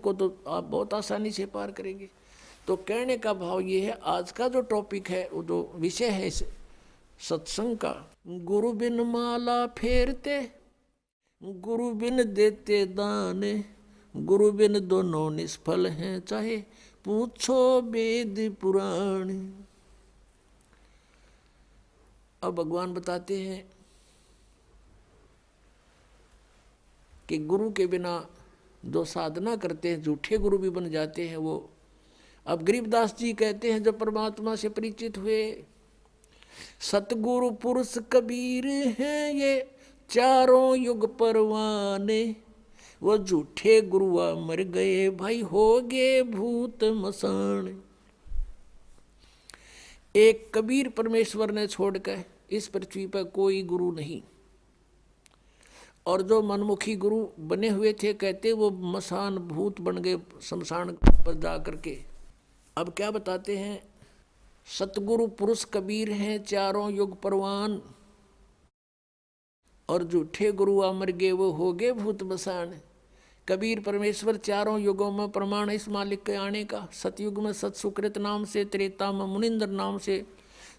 को तो आप बहुत आसानी से पार करेंगे। तो कहने का भाव ये है, आज का जो टॉपिक है, वो जो विषय है इस सत्संग का, गुरु बिन माला फेरते, गुरु बिन देते दान, गुरु बिन दोनों निष्फल हैं, चाहे पूछो वेद पुराण। अब भगवान बताते हैं कि गुरु के बिना जो साधना करते हैं, झूठे गुरु भी बन जाते हैं वो। अब गरीबदास जी कहते हैं, जब परमात्मा से परिचित हुए, सतगुरु पुरुष कबीर हैं ये चारों युग परवाने, वो झूठे गुरुआ मर गए भाई हो गए भूत मसान। एक कबीर परमेश्वर ने छोड़कर इस पृथ्वी पर कोई गुरु नहीं, और जो मनमुखी गुरु बने हुए थे, कहते वो मसान भूत बन गए शमशान पर जा करके। अब क्या बताते हैं, सतगुरु पुरुष कबीर हैं चारों युग परवान, और झूठे गुरु अमर गे वो हो गए भूत मसान। कबीर परमेश्वर चारों युगों में प्रमाण इस मालिक के आने का। सतयुग में सत सुकृत नाम से, त्रेता में मुनिंद्र नाम से,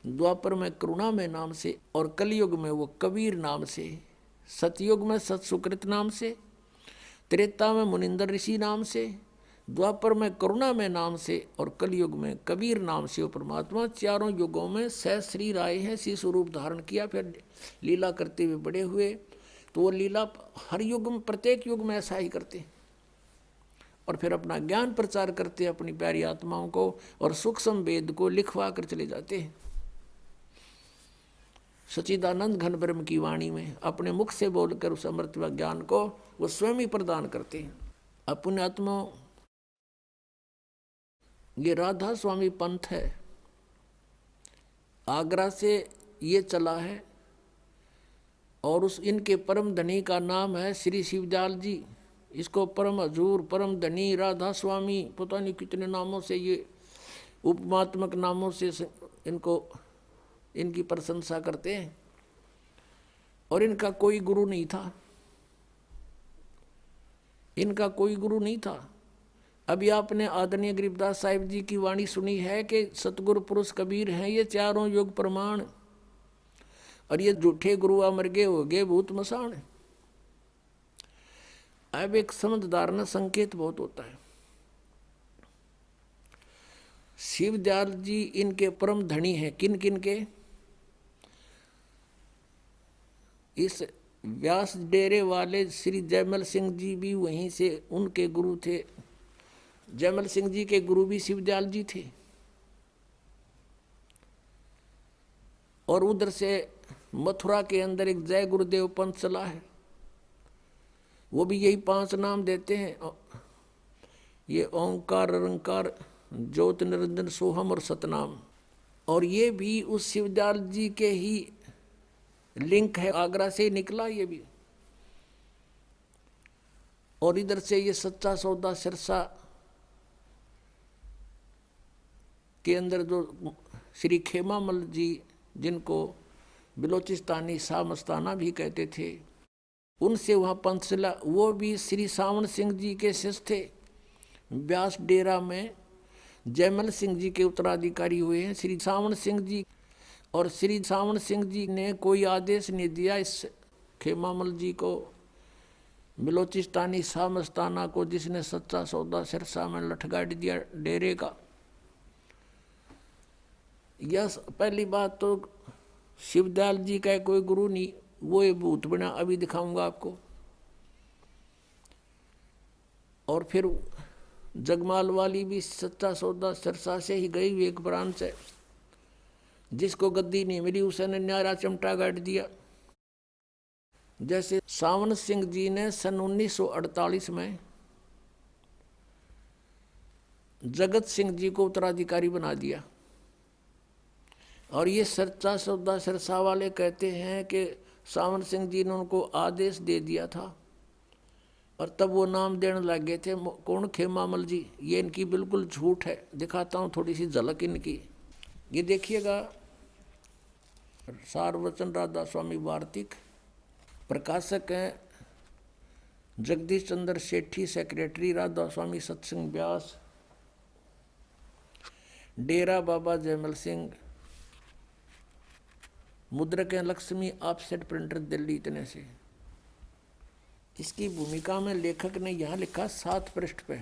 द्वापर में करुणा में नाम से, और कलयुग में वो कबीर नाम से। सतयुग में सत सुकृत नाम से, त्रेता में मुनिंद्र ऋषि नाम से, द्वापर में करुणा में नाम से, और कलयुग में कबीर नाम से वो परमात्मा चारों युगों में सहस्री राय है, सी स्वरूप धारण किया, फिर लीला करते हुए बड़े हुए। तो वो लीला हर युग में, प्रत्येक युग में ऐसा ही करते, और फिर अपना ज्ञान प्रचार करते अपनी प्यारी आत्माओं को, और सूक्ष्म वेद को लिखवा कर चले जाते हैं। सच्चिदानंद घन ब्रह्म की वाणी में अपने मुख से बोलकर उस अमृत व ज्ञान को वो स्वयं ही प्रदान करते हैं। अपने आत्मा, ये राधा स्वामी पंथ है, आगरा से ये चला है, और उस इनके परम धनी का नाम है श्री शिवदयाल जी। इसको परम हजूर, परम धनी, राधा स्वामी, पता नहीं कितने नामों से, ये उपमात्मक नामों से इनको, इनकी प्रशंसा करते हैं। और इनका कोई गुरु नहीं था, इनका कोई गुरु नहीं था। अभी आपने आदरणीय गरीबदास साहिब जी की वाणी सुनी है कि सतगुरु पुरुष कबीर हैं ये चारों युग प्रमाण, और ये झूठे गुरु अमर गे हो गए भूत मसान। अब एक समझदार न संकेत बहुत होता है। शिवदयाल जी इनके परम धनी हैं। किन किन के? इस व्यास डेरे वाले श्री जयमल सिंह जी भी वहीं से उनके गुरु थे। जयमल सिंह जी के गुरु भी शिवदयाल जी थे। और उधर से मथुरा के अंदर एक जय गुरुदेव पंथ चला है, वो भी यही 5 नाम देते हैं, ये ओंकार, निरंकार, ज्योत, निरंजन, सोहम और सतनाम। और ये भी उस शिवदयाल जी के ही लिंक है, आगरा से निकला ये भी। और इधर से ये सच्चा सौदा सिरसा के अंदर जो श्री खेमामल जी, जिनको बिलोचिस्तानी शाह मस्ताना भी कहते थे, उनसे वहाँ पंथ चला। वो भी श्री सावन सिंह जी के शिष्य थे। व्यास डेरा में जयमल सिंह जी के उत्तराधिकारी हुए हैं श्री सावन सिंह जी। और श्री सावन सिंह जी ने कोई आदेश नहीं दिया इस खेमामल जी को, बिलोचिस्तानी शाह मस्ताना को, जिसने सच्चा सौदा सिरसा में लठगाड़ दिया डेरे का। यह पहली बात तो शिवदयाल जी का कोई गुरु नहीं, वो ये भूत बना, अभी दिखाऊंगा आपको। और फिर जगमाल वाली भी सच्चा सौदा सिरसा से ही गई हुई एक ब्रांच है, जिसको गद्दी नहीं मिली उसने न्यारा चमटा गाड़ दिया। जैसे सावन सिंह जी ने सन 1948 में जगत सिंह जी को उत्तराधिकारी बना दिया। और ये सच्चा सौदा सिरसा वाले कहते हैं कि सावन सिंह जी ने उनको आदेश दे दिया था, और तब वो नाम देने लग गए थे। कौन? खेमामल जी। ये इनकी बिल्कुल झूठ है। दिखाता हूँ थोड़ी सी झलक इनकी। ये देखिएगा, सारवचन राधा स्वामी वार्तिक, प्रकाशक हैं जगदीश चंद्र सेठी सेक्रेटरी, राधा स्वामी सत्संग व्यास, डेरा बाबा जयमल सिंह, मुद्रक लक्ष्मी ऑफसेट प्रिंटर दिल्ली। इतने से इसकी भूमिका में लेखक ने यहां लिखा 7 पृष्ठ पे।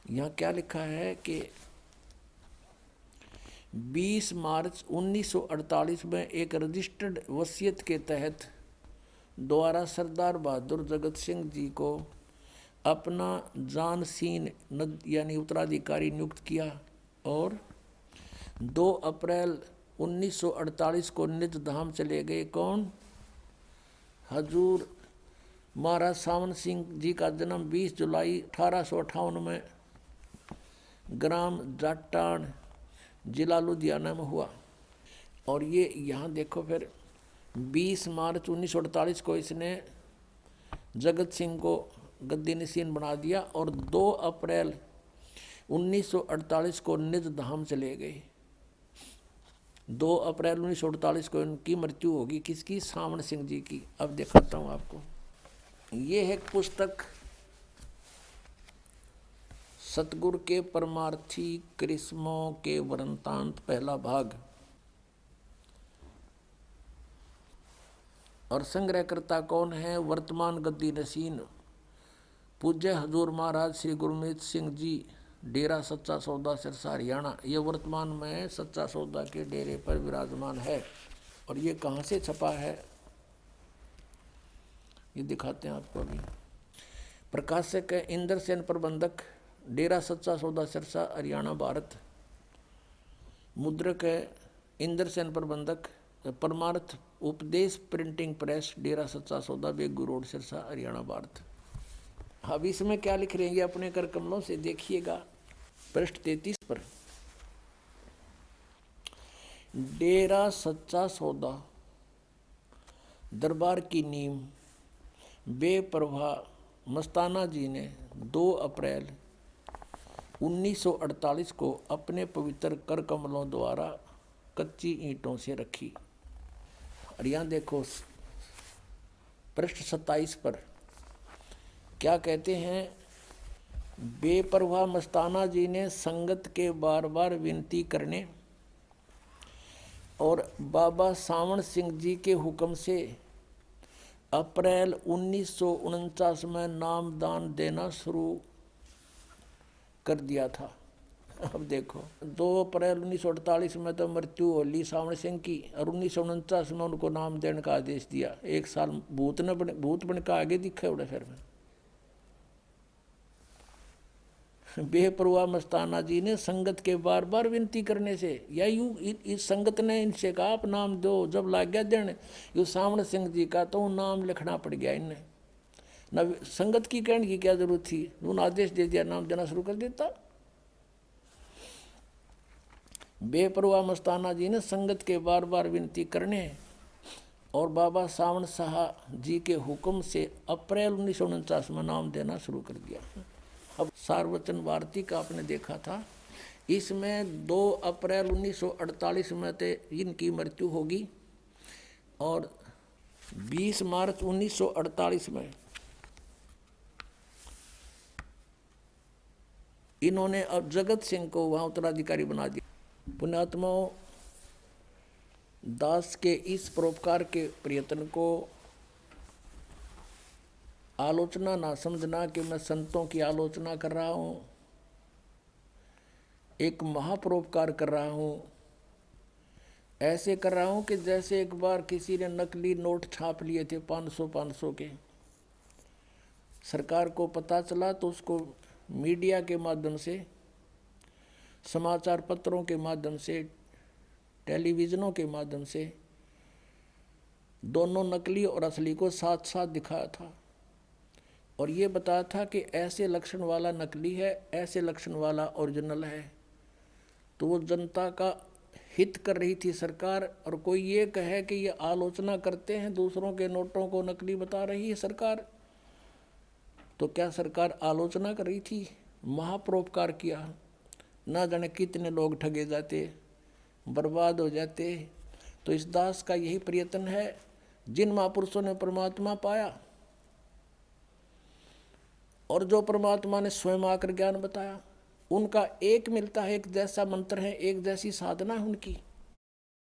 यहां क्या लिखा है कि 20 मार्च 1948 में एक रजिस्टर्ड वसीयत के तहत द्वारा सरदार बहादुर जगत सिंह जी को अपना जानसीन यानी उत्तराधिकारी नियुक्त किया और 2 अप्रैल 1948 को निज धाम चले गए। कौन? हजूर महाराज सावन सिंह जी का जन्म 20 जुलाई 1858 में ग्राम जाटान जिला लुधियाना में हुआ। और ये यहाँ देखो फिर 20 मार्च 1948 को इसने जगत सिंह को गद्दी नशीन बना दिया और 2 अप्रैल 1948 को निज धाम चले गए। 2 अप्रैल 1948 को इनकी मृत्यु होगी। किसकी? सावन सिंह जी की। अब दिखाता हूँ आपको। ये है पुस्तक सतगुरु के परमार्थी करिश्मों के वृंतांत, पहला भाग। और संग्रहकर्ता कौन है? वर्तमान गद्दी नशीन पूज्य हजूर महाराज श्री गुरमीत सिंह जी, डेरा सच्चा सौदा सिरसा हरियाणा। ये वर्तमान में सच्चा सौदा के डेरे पर विराजमान है। और ये कहाँ से छपा है ये दिखाते हैं आपको अभी। प्रकाशक है इंद्र सेन, प्रबंधक डेरा सच्चा सौदा सिरसा हरियाणा भारत। मुद्रक है इंद्र सेन, प्रबंधक परमार्थ उपदेश प्रिंटिंग प्रेस, डेरा सच्चा सौदा बेगू रोड सिरसा हरियाणा भारत। अब इसमें क्या लिख रहे हैं ये अपने कर कमलों से देखिएगा। पृष्ठ 33 पर डेरा सच्चा सौदा दरबार की नींव बेपरवाह मस्ताना जी ने 2 अप्रैल 1948 को अपने पवित्र कर कमलों द्वारा कच्ची ईंटों से रखी। और यहाँ देखो पृष्ठ 27 पर क्या कहते हैं? बेपरवाह मस्ताना जी ने संगत के बार बार विनती करने और बाबा सावन सिंह जी के हुक्म से अप्रैल 1949 में नामदान देना शुरू कर दिया था। अब देखो 2 अप्रैल 1948 में तो मृत्यु होली सावन सिंह की और 1949 में उनको नाम देने का आदेश दिया। 1 साल भूत बन का आगे दिखे उड़े फिर में। बेपरवाह मस्ताना जी ने संगत के बार बार विनती करने से या यूं इस संगत ने इनसे कहा आप नाम दो। जब लाग गया देने यू सावन सिंह जी का तो नाम लिखना पड़ गया इन्हें। न संगत की कहने की क्या जरूरत थी, उन्होंने आदेश दे दिया, नाम देना शुरू कर देता। बेपरवाह मस्ताना जी ने संगत के बार बार विनती करने और बाबा सावन शाह जी के हुक्म से अप्रैल 1949 में नाम देना शुरू कर दिया। अब सार्वचन भारती का आपने देखा था, इसमें 2 अप्रैल 1948 में तो इनकी मृत्यु होगी और 20 मार्च 1948 में इन्होंने अब जगत सिंह को वहाँ उत्तराधिकारी बना दिया। पुण्यात्माओं, दास के इस परोपकार के प्रयत्न को आलोचना ना समझना कि मैं संतों की आलोचना कर रहा हूँ, एक महापरोपकार कर रहा हूँ। ऐसे कर रहा हूँ कि जैसे एक बार किसी ने नकली नोट छाप लिए थे 500 के, सरकार को पता चला तो उसको मीडिया के माध्यम से, समाचार पत्रों के माध्यम से, टेलीविज़नों के माध्यम से दोनों नकली और असली को साथ साथ दिखाया था और ये बताया था कि ऐसे लक्षण वाला नकली है, ऐसे लक्षण वाला ओरिजिनल है। तो वो जनता का हित कर रही थी सरकार। और कोई ये कहे कि ये आलोचना करते हैं, दूसरों के नोटों को नकली बता रही है सरकार, तो क्या सरकार आलोचना कर रही थी? महापरोपकार किया। ना जाने कितने लोग ठगे जाते, बर्बाद हो जाते। तो इस दास का यही प्रयत्न है जिन महापुरुषों ने परमात्मा पाया और जो परमात्मा ने स्वयं आकर ज्ञान बताया, उनका एक मिलता है, एक जैसा मंत्र है, एक जैसी साधना है उनकी।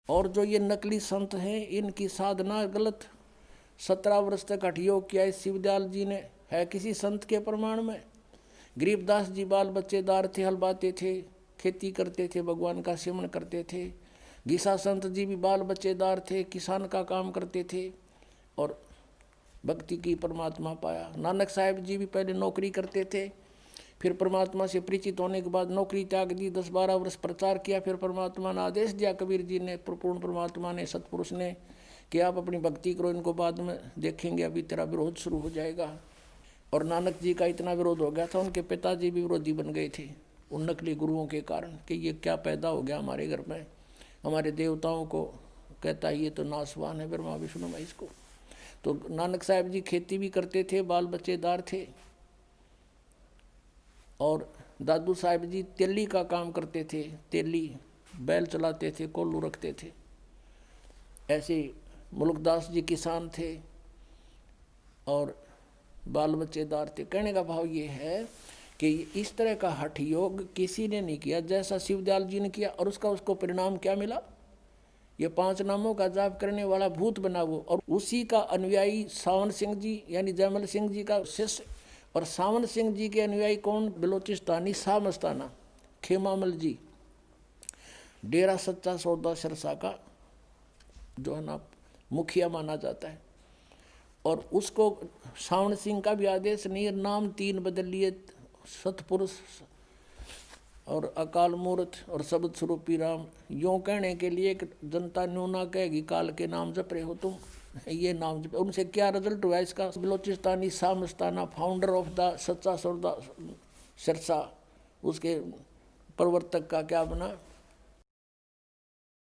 और जो ये नकली संत हैं, इनकी साधना गलत। 17 वर्ष तक हठ योग किया इस शिवदयाल जी ने, है किसी संत के प्रमाण में? गरीबदास जी बाल बच्चेदार थे, हल बाते थे, खेती करते थे, भगवान का सेवन करते थे। गीसा संत जी भी बाल बच्चेदार थे, किसान का काम करते थे और भक्ति की परमात्मा पाया। नानक साहब जी भी पहले नौकरी करते थे, फिर परमात्मा से परिचित होने के बाद नौकरी त्याग दी, 10-12 वर्ष प्रचार किया, फिर परमात्मा ने आदेश दिया, कबीर जी ने, पूर्ण परमात्मा ने, सतपुरुष ने, कि आप अपनी भक्ति करो, इनको बाद में देखेंगे, अभी तेरा विरोध शुरू हो जाएगा। और नानक जी का इतना विरोध हो गया था, उनके पिताजी भी विरोधी बन गए थे उन नकली गुरुओं के कारण, कि ये क्या पैदा हो गया हमारे घर में, हमारे देवताओं को कहता है ये तो नासवान है, ब्रह्मा विष्णु महेश को। तो नानक साहब जी खेती भी करते थे, बाल बच्चेदार थे। और दादू साहब जी तेली का काम करते थे, तेली बैल चलाते थे, कोल्लू रखते थे। ऐसे मुल्कदास जी किसान थे और बाल बच्चेदार थे। कहने का भाव ये है कि इस तरह का हठ योग किसी ने नहीं किया जैसा शिवदयाल जी ने किया, और उसको परिणाम क्या मिला? ये 5 नामों का जाप करने वाला भूत बना वो, और उसी का अनुयायी सावन सिंह जी यानी जयमल सिंह जी का शिष्य, और सावन सिंह जी के अनुयायी कौन? बलोचिस्तानी शाह मस्ताना खेमामल जी, डेरा सच्चा सौदा सिरसा का जो है ना मुखिया माना जाता है। और उसको सावन सिंह का भी आदेश नहीं, नाम 3 बदल लिए, सतपुरुष और अकाल मूर्त और शब्द स्वरूपी राम, यूँ कहने के लिए कि जनता न्यू ना कहेगी काल के नाम जप रहे हो तुम, ये नाम जप। उनसे क्या रिजल्ट हुआ इसका? बलोचिस्तानी शाह मस्ताना, फाउंडर ऑफ द सच्चा सौदा सिरसा, उसके प्रवर्तक का क्या बना?